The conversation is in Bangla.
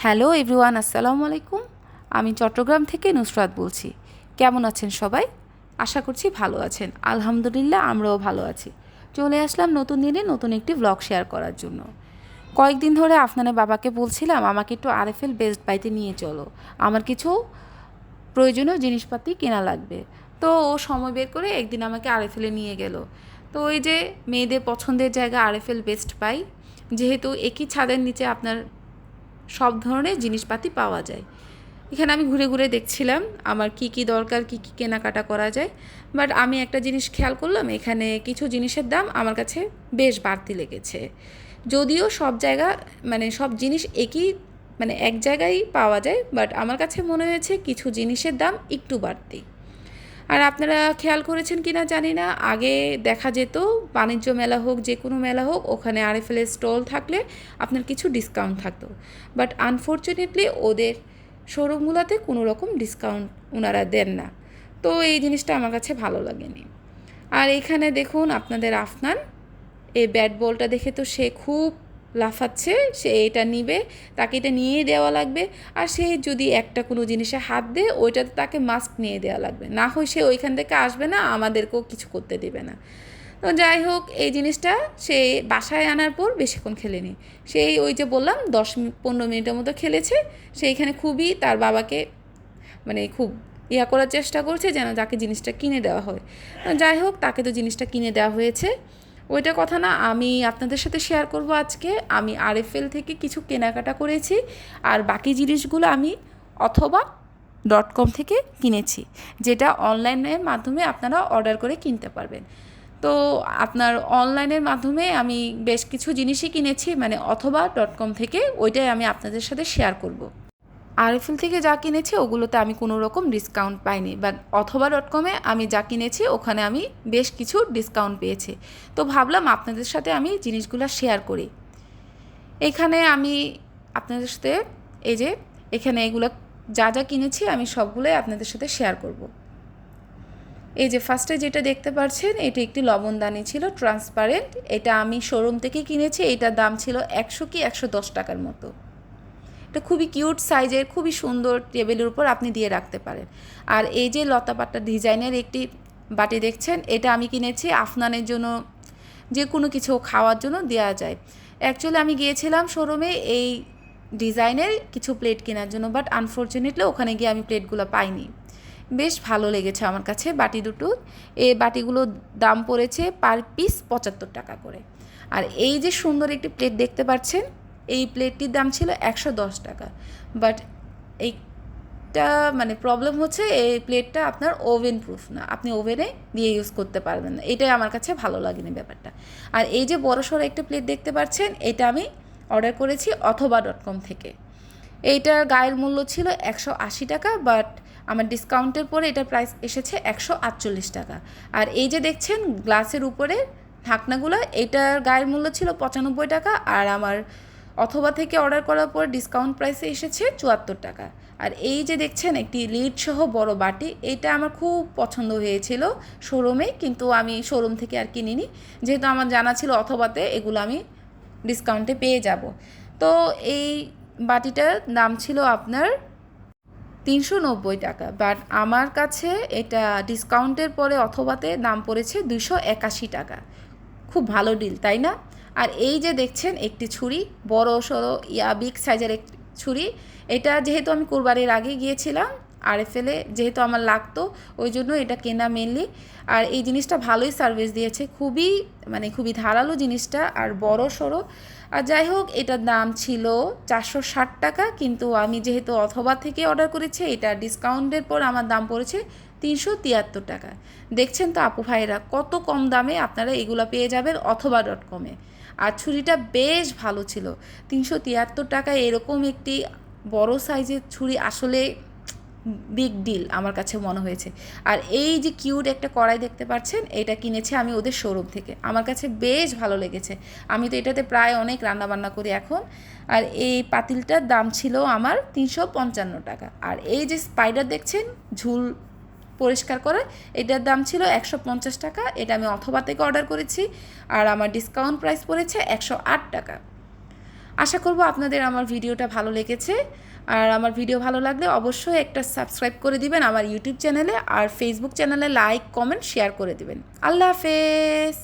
হ্যালো এভরিওয়ান, আসসালামু আলাইকুম। আমি চট্টগ্রাম থেকে নুসরাত বলছি। কেমন আছেন সবাই? আশা করছি ভালো আছেন। আলহামদুলিল্লাহ, আমরাও ভালো আছি। চলে আসলাম নতুন দিনে নতুন একটি ভ্লগ শেয়ার করার জন্য। কয়েকদিন ধরে আপনাদের বাবাকে বলছিলাম আমাকে একটু আরএফএল বেস্ট বাইতে নিয়ে চলো, আমার কিছু প্রয়োজনীয় জিনিসপাতি কেনা লাগবে। তো ও সময় বের করে একদিন আমাকে আরএফএলে নিয়ে গেল। তো ওই যে মেয়েদের পছন্দের জায়গা আরএফএল বেস্ট বাই, যেহেতু একই ছাদের নিচে আপনার সব ধরনের জিনিসপাতি পাওয়া যায়। এখানে আমি ঘুরে ঘুরে দেখছিলাম আমার কি কি দরকার, কি কি কেনাকাটা করা যায়। বাট আমি একটা জিনিস খেয়াল করলাম, এখানে কিছু জিনিসের দাম আমার কাছে বেশ বাড়তি লেগেছে। যদিও সব জায়গা সব জিনিস একই এক জায়গায় পাওয়া যায়, বাট আমার কাছে মনে হয়েছে কিছু জিনিসের দাম একটু বাড়তি। আর আপনারা খেয়াল করেছেন কি না জানি না, আগে দেখা যেত বাণিজ্য মেলা হোক, যে কোনো মেলা হোক, ওখানে আরএফএলের স্টল থাকলে আপনার কিছু ডিসকাউন্ট থাকতো। বাট আনফর্চুনেটলি ওদের শোরুমগুলোতে কোনো রকম ডিসকাউন্ট ওনারা দেন না। তো এই জিনিসটা আমার কাছে ভালো লাগেনি। আর এখানে দেখুন আপনাদের আফনান, এই ব্যাট বলটা দেখে তো সে খুব লাফাচ্ছে, সে এটা নিবে, তাকে এটা নিয়ে দেওয়া লাগবে। আর সে যদি একটা কোনো জিনিসে হাত দেয়, ওইটাতে তাকে মাস্ক নিয়ে দেওয়া লাগবে, না হয় সে ওইখান থেকে আসবে না, আমাদেরকেও কিছু করতে দেবে না। তো যাই হোক, এই জিনিসটা সে বাসায় আনার পর বেশিক্ষণ খেলেনি। সেই ওই যে বললাম 10-15 মিনিটের মতো খেলেছে। সেইখানে খুবই তার বাবাকে খুব করার চেষ্টা করছে যেন তাকে জিনিসটা কিনে দেওয়া হয়। যাই হোক, তাকে তো জিনিসটা কিনে দেওয়া হয়েছে, ওইটা কথা না। আমি আপনাদের সাথে শেয়ার করব আজকে আমি আরএফএল থেকে কিছু কেনাকাটা করেছি, আর বাকি জিনিসগুলো আমি অথবা .com থেকে কিনেছি, যেটা অনলাইনের মাধ্যমে আপনারা অর্ডার করে কিনতে পারবেন। তো আপনার অনলাইনের মাধ্যমে আমি বেশ কিছু জিনিসই কিনেছি, অথবা .com থেকে, ওইটাই আমি আপনাদের সাথে শেয়ার করব। আরএফএল থেকে যা কিনেছি ওগুলোতে আমি কোনো রকম ডিসকাউন্ট পাইনি, বাট অথবা .com-এ আমি যা কিনেছি ওখানে আমি বেশ কিছু ডিসকাউন্ট পেয়েছি। তো ভাবলাম আপনাদের সাথে আমি জিনিসগুলো শেয়ার করি। এখানে আমি আপনাদের সাথে এই যে এখানে এগুলো যা যা কিনেছি আমি সবগুলোই আপনাদের সাথে শেয়ার করব। এই যে ফার্স্টে যেটা দেখতে পাচ্ছেন, এটা একটি লবণদানি ছিল ট্রান্সপারেন্ট। এটা আমি শোরুম থেকে কিনেছি। এটার দাম ছিল 100 কি 110 টাকার মতো। এটা খুবই কিউট সাইজের, খুবই সুন্দর, টেবিলের উপর আপনি দিয়ে রাখতে পারেন। আর এই যে লতাপাতা ডিজাইনের একটি বাটি দেখছেন, এটা আমি কিনেছি আফনানের জন্য, যে কোনো কিছু খাওয়ার জন্য দেওয়া যায়। অ্যাকচুয়ালি আমি গিয়েছিলাম শোরুমে এই ডিজাইনের কিছু প্লেট কেনার জন্য, বাট আনফর্চুনেটলি ওখানে গিয়ে আমি প্লেটগুলো পাইনি। বেশ ভালো লেগেছে আমার কাছে বাটি দুটো। এই বাটিগুলোর দাম পড়েছে পার পিস 75 টাকা করে। আর এই যে সুন্দর একটি প্লেট দেখতে পাচ্ছেন, এই প্লেটটির দাম ছিল 110 টাকা। বাট এইটা প্রবলেম হচ্ছে, এই প্লেটটা আপনার ওভেন প্রুফ না, আপনি ওভেনে দিয়ে ইউজ করতে পারবেন না। এটাই আমার কাছে ভালো লাগেনি ব্যাপারটা। আর এই যে বড়সড় একটা প্লেট দেখতে পাচ্ছেন, এটা আমি অর্ডার করেছি অথবা .com থেকে। এইটার গায়ের মূল্য ছিল 180 টাকা, বাট আমার ডিসকাউন্টের পরে এটার প্রাইস এসেছে 148 টাকা। আর এই যে দেখছেন গ্লাসের উপরে ঢাকনাগুলো, এটার গায়ের মূল্য ছিল 95 টাকা, আর আমার অথবা থেকে অর্ডার করার পর ডিসকাউন্ট প্রাইসে এসেছে 74 টাকা। আর এই যে দেখছেন একটি লিড সহ বড় বাটি, এটা আমার খুব পছন্দ হয়েছিল শোরুমে, কিন্তু আমি শোরুম থেকে আর কিনিনি, যেহেতু আমার জানা ছিল অথবাতে এগুলো আমি ডিসকাউন্টে পেয়ে যাব। তো এই বাটিটার দাম ছিল আপনার 390 টাকা, বাট আমার কাছে এটা ডিসকাউন্টের পরে অথবাতে দাম পড়েছে 281 টাকা। খুব ভালো ডিল, তাই না? আর এই যে দেখছেন একটি ছুরি, বড় সড়ো বিগ সাইজের একটি ছুরি। এটা যেহেতু আমি কুরবানির আগে গিয়েছিলাম আরএফএলে, যেহেতু আমার লাগতো, ওই জন্য এটা কেনা মেনলি। আর এই জিনিসটা ভালোই সার্ভিস দিয়েছে, খুবই ধারালো জিনিসটা, আর বড় সড়ো। আর যাই হোক, এটার দাম ছিল 460 টাকা, কিন্তু আমি যেহেতু অথবা থেকে অর্ডার করেছি, এটা ডিসকাউন্টের পর আমার দাম পড়েছে 373 টাকা। দেখছেন তো আপু ভাইরা, কত কম দামে আপনারা এগুলো পেয়ে যাবেন অথবা .com-এ। আর ছুরিটা বেশ ভালো ছিল। 373 টাকায় এরকম একটি বড় সাইজের ছুরি আসলে বিগ ডিল আমার কাছে মনে হয়েছে। আর এই যে কিউট একটা কড়াই দেখতে পাচ্ছেন, এটা কিনেছি আমি ওদের শোরুম থেকে, আমার কাছে বেশ ভালো লেগেছে। আমি তো এটাতে প্রায় অনেক রান্নাবান্না করি এখন। আর এই পাতিলটার দাম ছিল আমার 355 টাকা। আর এই যে স্পাইডার দেখছেন ঝুল পরিষ্কার করে, এটার দাম ছিল 150 টাকা। এটা আমি অথবা থেকে অর্ডার করেছি, আর আমার ডিসকাউন্ট প্রাইস পড়েছে 108 টাকা। আশা করব আপনাদের আমার ভিডিওটা ভালো লেগেছে। আর আমার ভিডিও ভালো লাগলে অবশ্যই একটা সাবস্ক্রাইব করে দিবেন আমার ইউটিউব চ্যানেলে, আর ফেসবুক চ্যানেলে লাইক কমেন্ট শেয়ার করে দিবেন। আল্লাহ হাফেজ।